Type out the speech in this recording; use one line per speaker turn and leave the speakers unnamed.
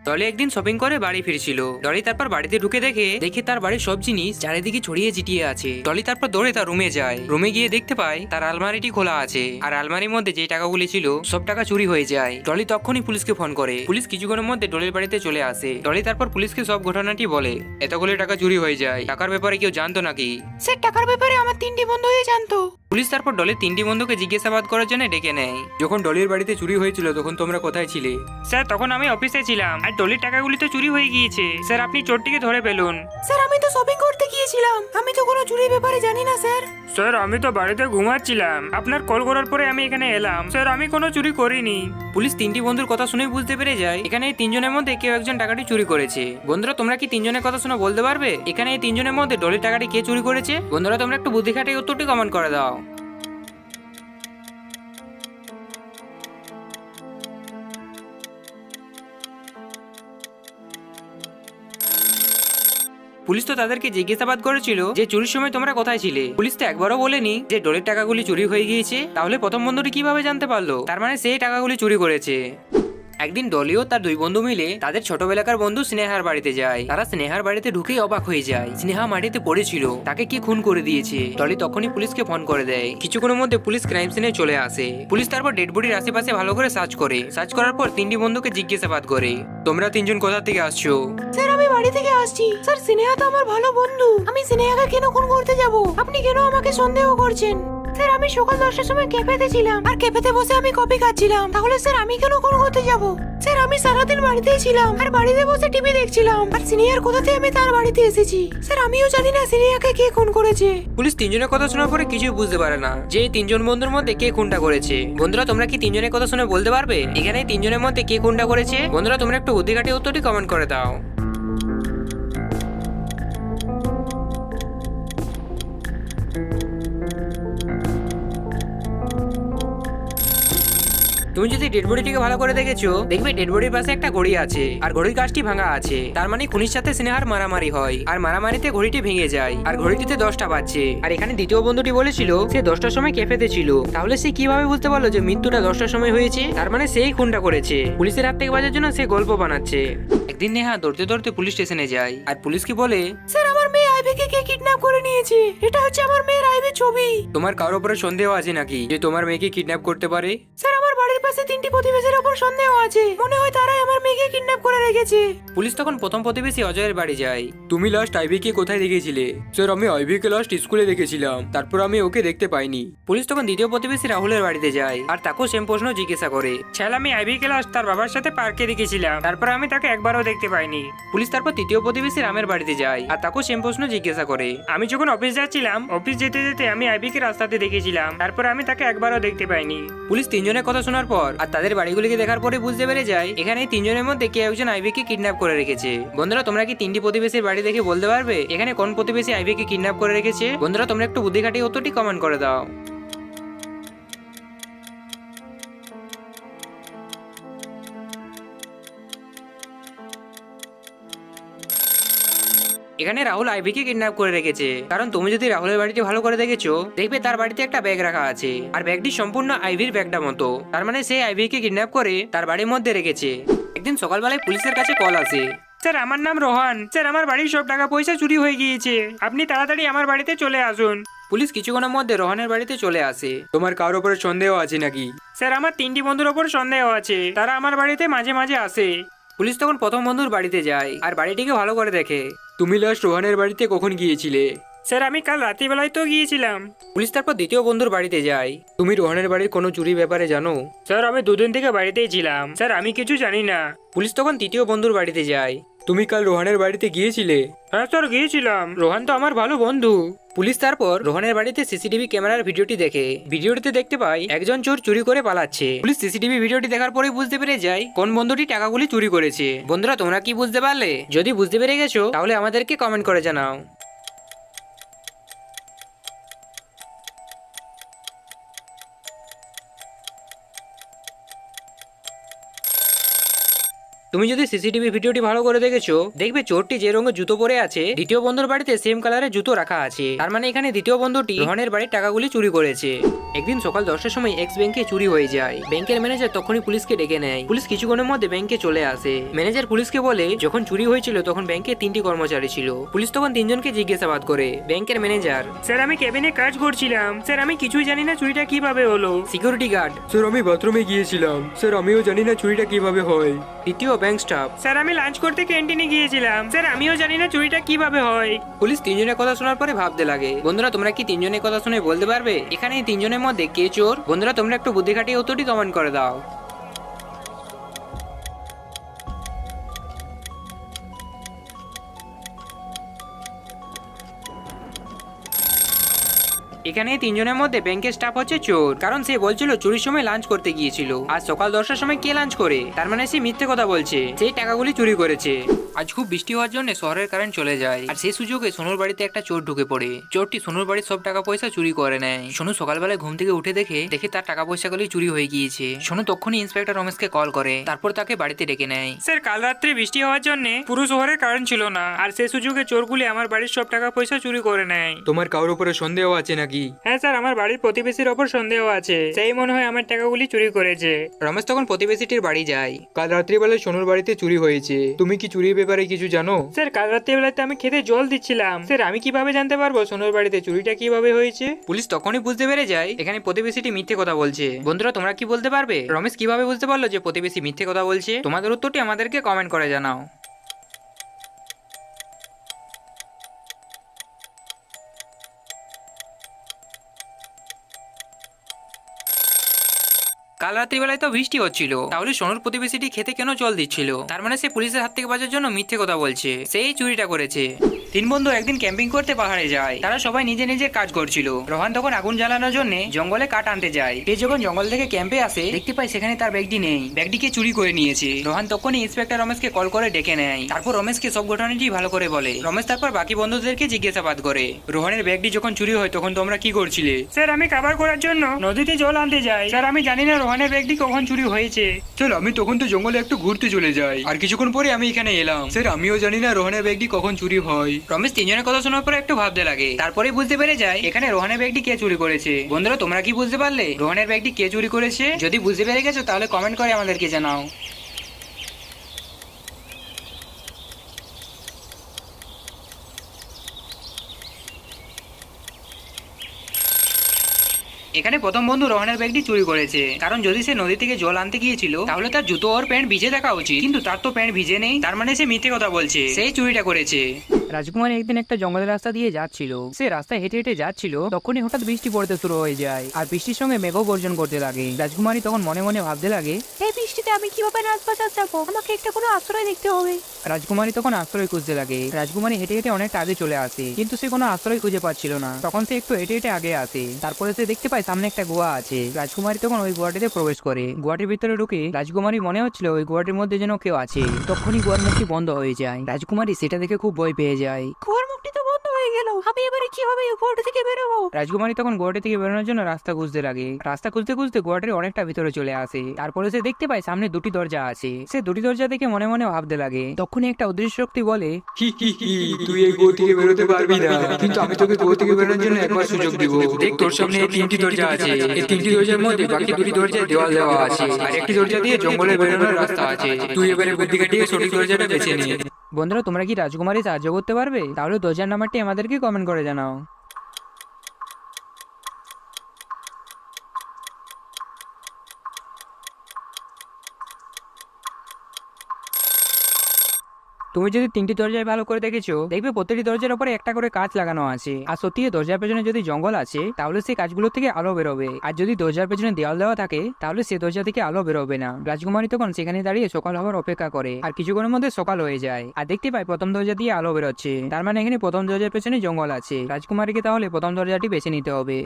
ডলি একদিন শপিং করে বাড়ি ফিরছিল। ডলি তারপর বাড়িতে ঢুকে দেখে তার বাড়ির সব জিনিস চারিদিকে ছড়িয়ে ছিটিয়ে আছে। ডলি তারপর দৌড়ে তার রুমে যায়। রুমে গিয়ে দেখতে পায় তার আলমারিটি খোলা আছে, আর আলমারির মধ্যে যে টাকাগুলি ছিল সব টাকা চুরি হয়ে যায়। ডলি তখনই পুলিশকে ফোন করে। পুলিশ কিছুক্ষণের মধ্যে ডলির বাড়িতে চলে আসে। ডলি তারপর পুলিশকে সব ঘটনাটি বলে। এতগুলো টাকা চুরি হয়ে যায়, টাকার ব্যাপারে কেউ জানতো নাকি?
স্যার, টাকার ব্যাপারে আমার 3টি বন্ধুই জানতো।
পুলিশ তারপর ডলির 3টি বন্ধুকে জিজ্ঞাসাবাদ করার জন্য ডেকে নেয়। যখন ডলির বাড়িতে চুরি হয়েছিল তখন তোমরা কোথায় ছিলে?
স্যার, তখন আমি অফিসে ছিলাম, আর ডলির টাকাগুলি তো চুরি হয়ে গিয়েছে। স্যার, আপনি চোরটিকে ধরে ফেলুন।
স্যার, আমি তো শপিং করতে গিয়েছিলাম, আমি তো কোনো চুরির ব্যাপারে জানি না স্যার।
স্যার, আমি তো বাড়িতে ঘুমাচ্ছিলাম, আপনার কল করার পরে আমি এখানে এলাম। স্যার, আমি কোনো চুরি করিনি।
পুলিশ 3টি বন্ধুর কথা শুনে বুঝতে পেরে যায় এখানে এই 3জনের মধ্যে কেউ একজন টাকাটি চুরি করেছে। বন্ধুরা, তোমরা কি 3জনের কথা শুনে বলতে পারবে এখানে এই 3জনের মধ্যে ডলির টাকাটি কে চুরি করেছে? বন্ধুরা, তোমরা একটু বুদ্ধি খাটিয়ে উত্তরটি কমেন্ট করে দাও। পুলিশ তো তাদেরকে জিজ্ঞাসাবাদ করেছিল যে চুরির সময় তোমরা কোথায় ছিলে। পুলিশ তো একবারও বলেনি যে ডলের টাকাগুলি চুরি হয়ে গিয়েছে। তাহলে প্রথম বন্ধুটি কিভাবে জানতে পারলো তার মানে সেই টাকাগুলি চুরি করেছে? একদিন ডলিও তার 2 বন্ধু মিলে তাদের ছোটবেলাকার বন্ধু স্নেহার বাড়িতে যায়। তারা স্নেহার বাড়িতে ঢুকেই অবাক হয়ে যায়। স্নেহা মাটিতে পড়েছিল, তাকে কি খুন করে দিয়েছে। ডলি তখনই পুলিশকে ফোন করে দেয়। কিছুক্ষণের মধ্যে পুলিশ ক্রাইম সিনে চলে আসে। পুলিশ তারপর ডেড বডির আশেপাশে ভালো করে সার্চ করে। সার্চ করার পর 3টি বন্ধুকে জিজ্ঞাসাবাদ করে, তোমরা 3জন কোথা থেকে আসছো?
স্যার, আমি বাড়ি থেকে আসছি। স্যার, স্নেহা তো আমার ভালো বন্ধু, আমি স্নেহাকে কেন খুন করতে যাব? আপনি কেন আমাকে সন্দেহ করছেন? স্যার, আমি সকাল 10টার সময় ক্যাফেতে ছিলাম, আর ক্যাফেতে বসে আমি কফি খাচ্ছিলাম। তাহলে স্যার আমি কেন খুন করতে যাব? স্যার, আমি সারাদিন বাড়িতেই ছিলাম, আর বাড়িতে বসে টিভি দেখছিলাম। আর সিনিয়র কোথাতে আমি তার বাড়িতে এসেছি। স্যার, আমিও জানি না সিনিয়রকে কে খুন করেছে।
পুলিশ 3জনের কথা শোনার পরে কিছুই বুঝতে পারে না যে এই 3জন বন্ধুর মধ্যে কে খুনটা করেছে। বন্ধুরা, তোমরা কি 3জনের কথা শুনে বলতে পারবে এখানে এই 3জনের মধ্যে কে খুনটা করেছে? বন্ধুরা, তোমরা একটু বুদ্ধি খাটিয়ে উত্তরটি কমেন্ট করে দাও। তুমি যদি ডেড বডিটিকে ভালো করে দেখেছো, দেখবে ডেড বডির পাশে একটা ঘড়ি আছে, আর ঘড়ির কাজটি ভাঙা আছে। তার মানে খুনির সাথে স্নেহার মারামারি হয়, আর মারামারিতে ঘড়িটি ভেঙে যায়, আর ঘড়িটিতে 10টা বাজছে। আর এখানে দ্বিতীয় বন্ধুটি বলেছিল সে 10টার সময় ক্যাফেতে ছিল। তাহলে সে কিভাবে বুঝতে পারলো যে মৃত্যুটা 10টার সময় হয়েছে? তার মানে সেই খুনটা করেছে। পুলিশের হাত থেকে বাঁচার জন্য সে গল্প বানাচ্ছে। একদিন নেহা দৌড়তে দৌড়তে পুলিশ স্টেশনে যায়, আর পুলিশ কি বলে,
স্যার, আমার মেয়ে আইভিকে কে কিডন্যাপ করে নিয়েছে। এটা হচ্ছে আমার মেয়ের আইভির ছবি।
তোমার কারোর উপরে সন্দেহ আছে নাকি যে তোমার মেয়েকে কিডন্যাপ করতে পারে?
স্যার, আমার বাড়ির পাশে 3টি প্রতিবেশীর উপর সন্দেহ আছে, মনে হয় তারাই আমার মেয়েকে কিডন্যাপ করে রেখেছে।
পুলিশ তখন প্রথম প্রতিবেশী অজয়ের বাড়ি যায়। তুমি লাস্ট আইভিকে কোথায় দেখেছিলে? স্যার, আমি আইভিকে লাস্ট স্কুলে দেখেছিলাম, তারপর আমি ওকে দেখতে পাইনি। পুলিশ তখন দ্বিতীয় প্রতিবেশী রাহুলের বাড়িতে যায়, আর তাকেও সেম প্রশ্ন জিজ্ঞাসা করে।
স্যার, আমি আইভি ক্লাস তার বাবার সাথে পার্কে দেখেছিলাম, তারপর আমি তাকে একবারও দেখতে পাইনি।
পুলিশ তারপর তৃতীয় প্রতিবেশী রামের বাড়িতে যায়, আর তাকেও সেম প্রশ্ন জিজ্ঞাসা করে।
আমি যখন অফিস যাচ্ছিলাম, অফিস যেতে যেতে আমি আইভিকে রাস্তাতে দেখেছিলাম, তারপর আমি তাকে একবারও দেখতে পাইনি।
পুলিশ 3জনের কথা শোনার পর আর তাদের বাড়িগুলিকে দেখার পরে বুঝতে পেরে যায় এখানে এই 3জনের মধ্যে কে একজন আইভিকে কিডন্যাপ করে রেখেছে। বন্ধুরা, তোমরা কি 3টি প্রতিবেশীর বাড়ি দেখে বলতে পারবে এখানে কোন প্রতিবেশী আইভিকে কিডন্যাপ করে রেখেছে? বন্ধুরা, তোমরা একটু বুদ্ধি খাটিয়ে উত্তরটি কমেন্ট করে দাও। এখানে রাহুল আইভিকে কিডন্যাপ করে রেখেছে, কারণ তুমি যদি রাহুলের বাড়িতে ভালো করে দেখেছো, দেখবে তার বাড়িতে একটা ব্যাগ রাখা আছে, আর ব্যাগটি সম্পূর্ণ আইভির ব্যাগটা মতো। তার মানে সে আইভিকে কিডন্যাপ করে তার বাড়ির মধ্যে রেখেছে। একদিন সকালবেলায় পুলিশের কাছে কল আসে।
স্যার, আমার নাম রোহান। স্যার, আমার বাড়ির সব টাকা পয়সা চুরি হয়ে গিয়েছে, আপনি তাড়াতাড়ি আমার বাড়িতে চলে আসুন।
পুলিশ কিছুক্ষণের মধ্যে রোহানের বাড়িতে চলে আসে। তোমার কারোর উপরে সন্দেহ আছে নাকি?
স্যার, আমার 3টি বন্ধুর ওপর সন্দেহ আছে, তারা আমার বাড়িতে মাঝে মাঝে আসে।
পুলিশ তখন প্রথম বন্ধুর বাড়িতে যায়, আর বাড়িটিকে ভালো করে দেখে। তুমি লাস্ট রোহানের বাড়িতে কখন গিয়েছিলে?
স্যার, আমি কাল রাত্রিবেলায় তো গিয়েছিলাম।
পুলিশ তারপর দ্বিতীয় বন্ধুর বাড়িতে যায়। তুমি রোহানের বাড়ির কোনো চুরি ব্যাপারে জানো?
স্যার, আমি 2 দিন থেকে বাড়িতেই ছিলাম, স্যার আমি কিছু জানি না।
পুলিশ তখন তৃতীয় বন্ধুর বাড়িতে যায়। তুমি কাল রোহানের বাড়িতে গিয়েছিলে?
হ্যাঁ স্যার, গিয়েছিলাম, রোহান তো আমার ভালো বন্ধু।
পুলিশ তারপর রোহানের বাড়িতে সিসিটিভি ক্যামেরার ভিডিওটি দেখে। ভিডিওটিতে দেখতে পায় একজন চোর চুরি করে পালাচ্ছে। পুলিশ সিসিটিভি ভিডিওটি দেখার পরেই বুঝতে পেরে যায় কোন বন্ধুটি টাকাগুলি চুরি করেছে। বন্ধুরা, তোমরা কি বুঝতে পারলে? যদি বুঝতে পেরে গেছো তাহলে আমাদেরকে কমেন্ট করে জানাও। তুমি যদি সিসিটিভি ভিডিওটি ভালো করে দেখেছো, দেখবে চোরটি যে রঙের জুতো পরে আছে দ্বিতীয় বন্ধুর বাড়িতে সেম কালারের জুতো রাখা আছে। তার মানে এখানে দ্বিতীয় বন্ধুটি রোহনের বাড়ির টাকাগুলি চুরি করেছে। একদিন সকাল 10টার সময় এক্স ব্যাংকে চুরি হয়ে যায়। ব্যাংকের ম্যানেজার তখনই পুলিশকে ডেকে নেয়। পুলিশ কিছুক্ষণের মধ্যে ব্যাংকে চলে আসে। ম্যানেজার পুলিশকে বলে যখন চুরি হয়েছিল তখন ব্যাংকে 3টি কর্মচারী ছিল। পুলিশ তখন 3জনকে জিজ্ঞাসাবাদ করে। ব্যাংকের ম্যানেজার,
স্যার আমি কেবিনে কাজ করছিলাম, স্যার আমি কিছুই জানি না চুরিটা কিভাবে হলো।
সিকিউরিটি গার্ড,
স্যার আমি বাথরুমে গিয়েছিলাম, স্যার আমিও জানি না চুরিটা কিভাবে হয়।
দ্বিতীয় ব্যাংক স্টাফ।
স্যার আমি লাঞ্চ করতে ক্যান্টিনে গিয়েছিলাম, স্যার আমিও জানি না চুরিটা কিভাবে হয়।
পুলিশ 3জনের কথা শোনার পরে ভাবতে লাগে। বন্ধুরা তোমরা কি 3জনের কথা শুনে বলতে পারবে এখানে এই 3জনের মধ্যে কে চোর? বন্ধুরা তোমরা একটু বুদ্ধি খাটিয়ে উত্তরটি কমেন্ট করে দাও। এখানে 3জনের মধ্যে ব্যাংকের স্টাফ হচ্ছে চোর, কারণ সে বলছিল চুরির সময় লাঞ্চ করতে গিয়েছিল। আর সকাল 10টার সময় কে লাঞ্চ করে? তার মানে সে মিথ্যে কথা বলছে, সেই টাকাগুলি চুরি করেছে। আজ খুব বৃষ্টি হওয়ার জন্য শহরের কারেন্ট চলে যায়। আর সেই সুযোগে সোনুর বাড়িতে একটা চোর ঢুকে পড়ে। চোরটি সোনুর বাড়ির সব টাকা পয়সা চুরি করে নেয়। সোনু সকালবেলায় ঘুম থেকে উঠে দেখে তার টাকা পয়সাগুলি চুরি হয়ে গিয়েছে। সোনু তখনই ইন্সপেক্টর রমেশকে কল করে, তারপর তাকে বাড়িতে ডেকে নেয়।
স্যার কাল রাত্রে বৃষ্টি হওয়ার জন্য পুরো শহরে কারেন্ট ছিল না, আর সেই সুযোগে চোরগুলি আমার বাড়ির সব টাকা পয়সা চুরি করে নেয়।
তোমার কারোর উপরে সন্দেহ আছে নাকি?
হ্যাঁ স্যার, আমার বাড়ির প্রতিবেশীর ওপর সন্দেহ আছে, সেই মনে হয় আমার টাকাগুলি চুরি করেছে।
রমেশ তখন প্রতিবেশীটির বাড়ি যায়।
কাল রাত্রিবেলায় সোনুর বাড়িতে চুরি হয়েছে, তুমি কি চুরির ব্যাপারে কিছু জানো?
স্যার কাল রাত্রিবেলাতে আমি খেতে জল দিচ্ছিলাম, স্যার আমি কিভাবে জানতে পারবো সোনুর বাড়িতে চুরিটা কিভাবে হয়েছে?
পুলিশ তখনই বুঝতে পেরে যায় এখানে প্রতিবেশীটি মিথ্যে কথা বলছে। বন্ধুরা তোমরা কি বলতে পারবে রমেশ কিভাবে বুঝতে পারলো যে প্রতিবেশী মিথ্যে কথা বলছে? তোমাদের উত্তরটি আমাদেরকে কমেন্ট করে জানাও। কাল রাত্রিবেলায় তো বৃষ্টি হচ্ছিল, তাহলে সোনুর প্রতিবেশীটি খেতে কেন জল দিচ্ছিল? তার মানে সে পুলিশের হাত থেকে বাঁচার জন্য মিথ্যে কথা বলছে, সেই চুরিটা করেছে। 3 বন্ধু একদিন ক্যাম্পিং করতে পাহাড়ে যায়। তারা সবাই নিজের কাজ করছিল। রোহান তখন আগুন জ্বালানোর জন্য জঙ্গলে কাঠ আনতে যায়। সে যখন জঙ্গল থেকে ক্যাম্পে আসে দেখতে পায় সেখানে তার ব্যাগটি নেই, ব্যাগটিকে চুরি করে নিয়েছে। রোহান তখনই ইন্সপেক্টর রমেশকে কল করে ডেকে নেয়। তারপর রমেশকে সব ঘটনাটি ভালো করে বলে। রমেশ তারপর বাকি বন্ধুদেরকে জিজ্ঞাসাবাদ করে, রোহানের ব্যাগটি যখন চুরি হয় তখন তোমরা কি করছিলে?
স্যার আমি খাবার করার জন্য নদীতে জল আনতে যাই, স্যার আমি জানি না রোহানের ব্যাগটি কখন চুরি হয়েছে।
স্যার আমি তখন তো জঙ্গলে একটু ঘুরতে চলে যাই, আর কিছুক্ষণ পরে আমি এখানে এলাম। স্যার আমিও জানি না রোহানের ব্যাগটি কখন চুরি হয়।
রমেশ 3জনের কথা শোনার পর একটু ভাবতে লাগে। তারপরে বুঝতে পেরে যায় এখানে রোহানের ব্যাগটি কে চুরি করেছে। বন্ধুরা তোমরা কি বুঝতে পারলে রোহানের ব্যাগটি কে চুরি করেছে? যদি বুঝতে পেরে গেছো তাহলে কমেন্ট করে আমাদেরকে জানাও। এখানে প্রথম বন্ধু রোহানের ব্যাগটি চুরি করেছে, কারণ যদি সে নদী থেকে জল আনতে গিয়েছিল তাহলে তার জুতো ওর প্যান্ট ভিজে থাকা উচিত, কিন্তু তার তো প্যান্ট ভিজে নেই, তার মানে সে মিথ্যে কথা বলছে, সেই চুরিটা করেছে।
রাজকুমার একদিন একটা জঙ্গলের রাস্তা দিয়ে যাচ্ছিল। সে রাস্তায় হেঁটে হেঁটে যাচ্ছিল, তখনই হঠাৎ বৃষ্টি পড়তে শুরু হয়ে যায়, আর বৃষ্টির সঙ্গে মেঘও গর্জন করতে লাগে। রাজকুমারী তখন মনে মনে ভাবতে লাগে,
এই বৃষ্টিতে আমি কিভাবে রাজবাজার যাবো? আমাকে একটা কোনো আশ্রয় দেখতে হবে।
রাজকুমারী তখন আশ্রয় খুঁজতে লাগে। রাজকুমারী হেঁটে হেঁটে অনেকটা আগে চলে আসে, কিন্তু সে কোনো আশ্রয় খুঁজে পাচ্ছিল না। তখন সে একটু হেঁটে হেঁটে আগে আসে, তারপরে সে দেখতে পায় সামনে একটা গুহা আছে। রাজকুমারী তখন ওই গুহাটিতে প্রবেশ করে। গুহাটির ভিতরে ঢুকে রাজকুমারী মনে হচ্ছিল ওই গুহাটির মধ্যে যেন কেউ আছে। তখনই গুহার মুখটি বন্ধ হয়ে যায়। রাজকুমারী সেটা দেখে খুব ভয় পেয়ে যায়।
কুয়ার মুখটি তো বন্ধ হয়ে গেল, আমি এবারে কিভাবে এই কুয়াটা থেকে বেরোবো?
রাজকুমারী তখন গুহাটি থেকে বেরোনোর জন্য রাস্তা খুঁজতে লাগে। রাস্তা খুঁজতে খুঁজতে গুহাটির অনেকটা ভিতরে চলে আসে। তারপরে সে দেখতে পায় সামনে 2টি দরজা আছে। সে 2টি দরজা দেখে মনে মনে ভাবতে লাগে। তখনই একটা অদৃশ্য শক্তি বলে,
তুই এই গুহা থেকে বেরোতে পারবি না, কিন্তু আমি তোকে গুহা থেকে বেরোনোর জন্য একবার সুযোগ দিব। দেখ তোর সামনে এই 3টি দরজা আছে, এই 3টি দরজার মধ্যে বাকি 2টি দরজায় দেওয়াল দেওয়া আছে, আর একটি দরজা দিয়ে জঙ্গলে বেরোনোর রাস্তা আছে। তুই এবারে বুদ্ধি খাটিয়ে সঠিক দরজাটা বেছে নে।
বন্ধুরা তোমরা কি রাজকুমারী সাহায্য করতে পারবে? তাহলে দরজার নাম্বারটি আমাদেরকে কমেন্ট করে জানাও। তুমি যদি 3টি দরজায় ভালো করে দেখেছো, দেখবে প্রত্যেকটি দরজার উপরে একটা করে কাঁচ লাগানো আছে। আর সত্যি দরজার পেছনে যদি জঙ্গল আছে তাহলে সেই কাঁচগুলো থেকে আলো বেরোবে, আর যদি দরজার পেছনে দেওয়াল দেওয়া থাকে তাহলে সে দরজা থেকে আলো বেরোবে না। রাজকুমারী তখন সেখানে দাঁড়িয়ে সকাল হওয়ার অপেক্ষা করে, আর কিছুক্ষণের মধ্যে সকাল হয়ে যায়। আর দেখতে পায় প্রথম দরজা দিয়ে আলো বেরোচ্ছে, তার মানে এখানে প্রথম দরজার পেছনে জঙ্গল আছে। রাজকুমারীকে তাহলে প্রথম দরজাটি বেছে নিতে হবে।